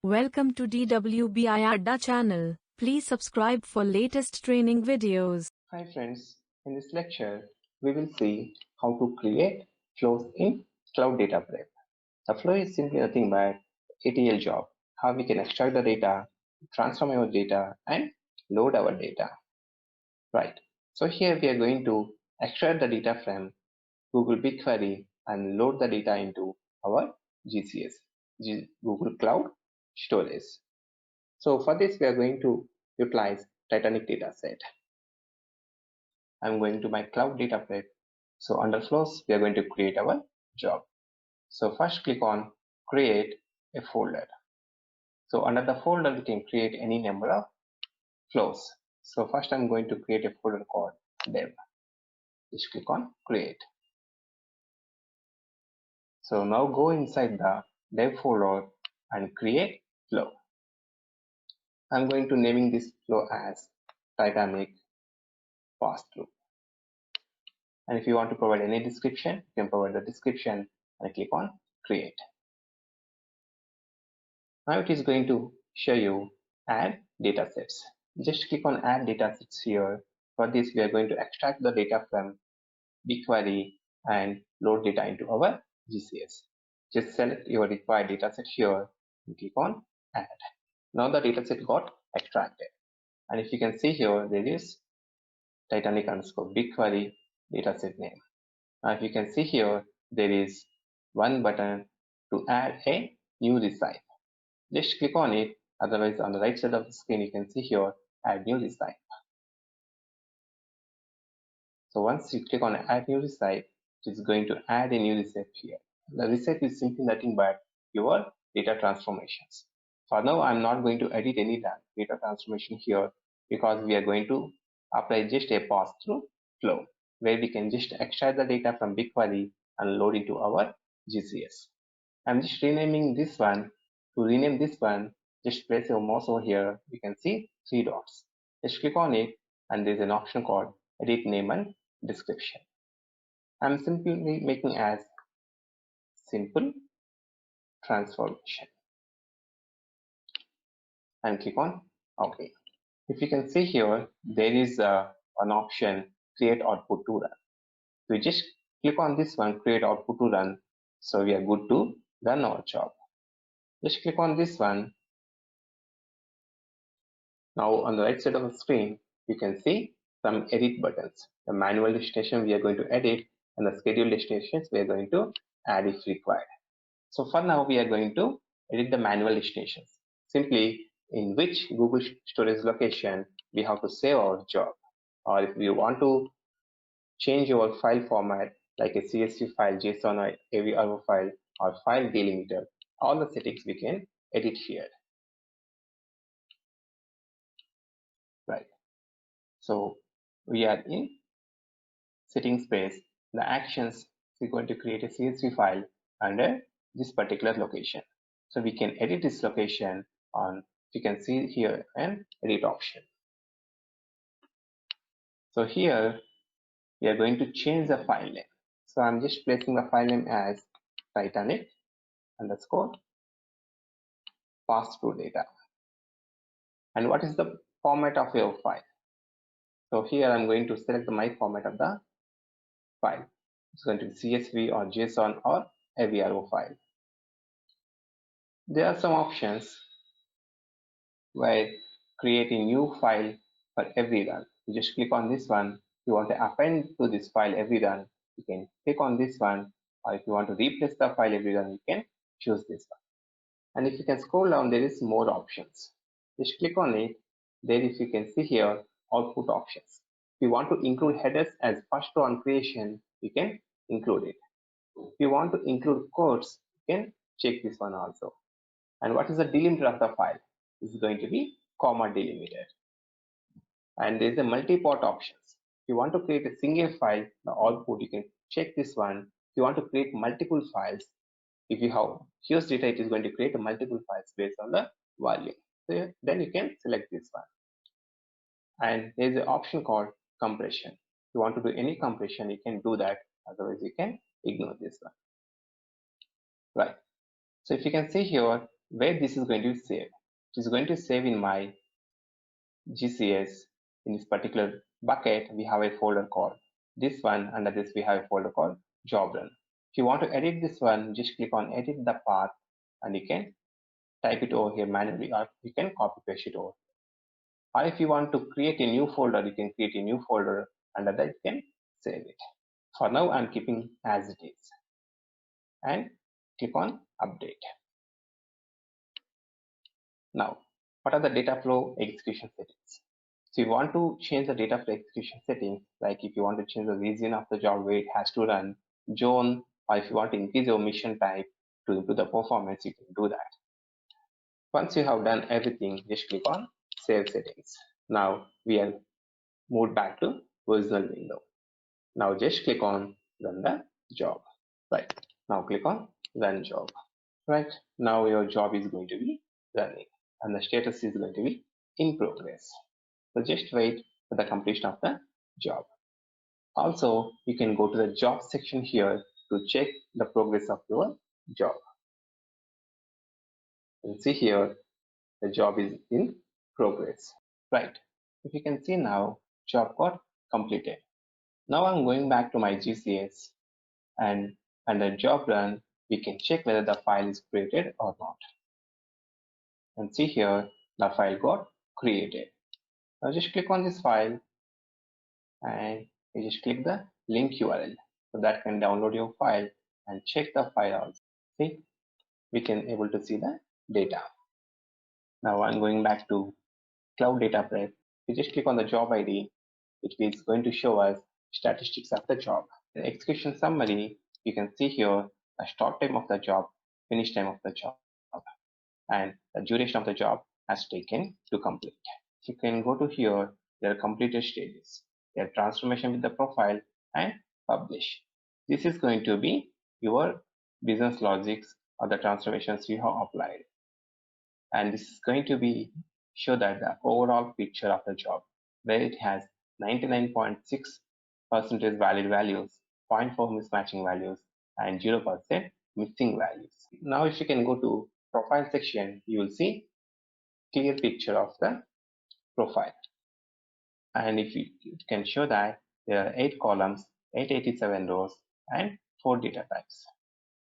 Welcome to DWBIADDA channel. Please subscribe for latest training videos. Hi friends, in this lecture we will see how to create flows in Cloud Dataprep. The flow is simply nothing but ETL job, how we can extract the data, transform our data and load our data. Right, so here we are going to extract the data from Google BigQuery and load the data into our GCS, Google Cloud Storage. So for this we are going to utilize Titanic dataset. I'm going to my Cloud Dataprep. So under flows, we are going to create our job. So first click on create a folder. So under the folder, we can create any number of flows. So first I'm going to create a folder called dev. Just click on create. So now go inside the dev folder and create flow. I'm going to naming this flow as Titanic pass-through. And if you want to provide any description, you can provide the description and click on create. Now it is going to show you add datasets. Just click on add datasets here. For this, we are going to extract the data from BigQuery and load data into our GCS. Just select your required dataset here and click on add. Now the dataset got extracted. And if you can see here, there is Titanic underscore BigQuery dataset name. Now if you can see here, there is one button to add a new recipe. Just click on it, otherwise on the right side of the screen you can see here add new recipe. So once you click on add new recipe, it is going to add a new recipe here. The recipe is simply nothing but your data transformations. For now I'm not going to edit any data transformation here because we are going to apply just a pass-through flow where we can just extract the data from BigQuery and load into our GCS. I'm just renaming this one. To rename this one, just place your mouse over here. You can see 3 dots. Just click on it and there's an option called edit name and description. I'm simply making as simple transformation and click on OK. If you can see here, there is an option create output to run. We just click on this one, create output to run. So we are good to run our job. Just click on this one. Now on the right side of the screen, you can see some edit buttons. The manual destination we are going to edit and the scheduled destinations we are going to add if required. So for now we are going to edit the manual destinations. Simply in which Google storage location we have to save our job, or if we want to change our file format like a CSV file, JSON or AVRO file or file delimiter, all the settings we can edit here. Right. So we are in settings space. The actions we're going to create a CSV file under this particular location. So we can edit this location on, you can see here an edit option. So here we are going to change the file name. So I'm just placing the file name as Titanic underscore pass-through data. And what is the format of your file? So here I'm going to select my format of the file. It's going to be CSV or JSON or AVRO file. There are some options where create a new file for every run. You just click on this one. If you want to append to this file every run, you can click on this one, or if you want to replace the file every run, you can choose this one. And if you can scroll down, there is more options. Just click on it. There, if you can see here, output options. If you want to include headers as first row on creation, you can include it. If you want to include quotes, you can check this one also. And what is the delimiter of the file? This is going to be comma delimiter. And there is a multi-part options. If you want to create a single file, the output, you can check this one. If you want to create multiple files, if you have huge data, it is going to create multiple files based on the volume. So then you can select this one. And there is an option called compression. If you want to do any compression, you can do that. Otherwise, you can ignore this one. Right. So if you can see here, where this is going to save. It is going to save in my GCS. In this particular bucket, we have a folder called this one. Under this, we have a folder called job run. If you want to edit this one, just click on edit the path and you can type it over here manually, or you can copy paste it over. Or if you want to create a new folder, you can create a new folder. Under that, you can save it. For now, I'm keeping as it is and click on update. Now, what are the data flow execution settings? So you want to change the data flow execution settings, like if you want to change the region of the job where it has to run, zone, or if you want to increase your mission type to improve the performance, you can do that. Once you have done everything, just click on save settings. Now we are moved back to original window. Now just click on run the job. Right. Now click on run job. Right. Now your job is going to be running and the status is going to be in progress. So just wait for the completion of the job. Also, you can go to the job section here to check the progress of your job. You can see here the job is in progress. Right. If you can see now, job got completed. Now I'm going back to my GCS and under job run, we can check whether the file is created or not. And see here, the file got created. Now just click on this file and you just click the link URL so that can download your file and check the file out. See, we can able to see the data. Now I'm going back to Cloud Dataprep. You just click on the job ID, it is going to show us statistics of the job. The execution summary, you can see here the start time of the job, finish time of the job, and the duration of the job has taken to complete. You can go to here, there are completed stages, their transformation with the profile and publish. This is going to be your business logics or the transformations you have applied. And this is going to be show that the overall picture of the job, where it has 99.6% valid values, 0.4 mismatching values, and 0% missing values. Now if you can go to profile section, you will see clear picture of the profile. And if you can show that there are 8 columns, 887 rows, and 4 data types.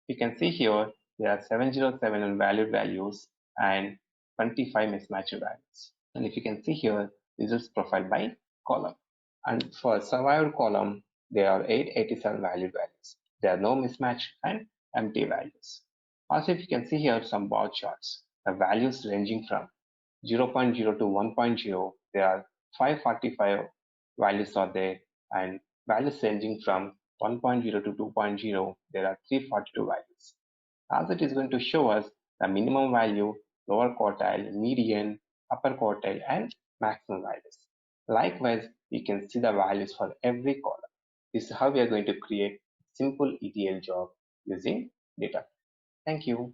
You can see here there are 707 valued values and 25 mismatched values. And if you can see here, results profile by column. And for survived column, there are 887 valued values. There are no mismatch and empty values. Also, if you can see here some bar charts, the values ranging from 0.0 to 1.0, there are 545 values are there, and values ranging from 1.0 to 2.0, there are 342 values. As it is going to show us the minimum value, lower quartile, median, upper quartile, and maximum values. Likewise, you can see the values for every column. This is how we are going to create simple ETL job using Dataprep. Thank you.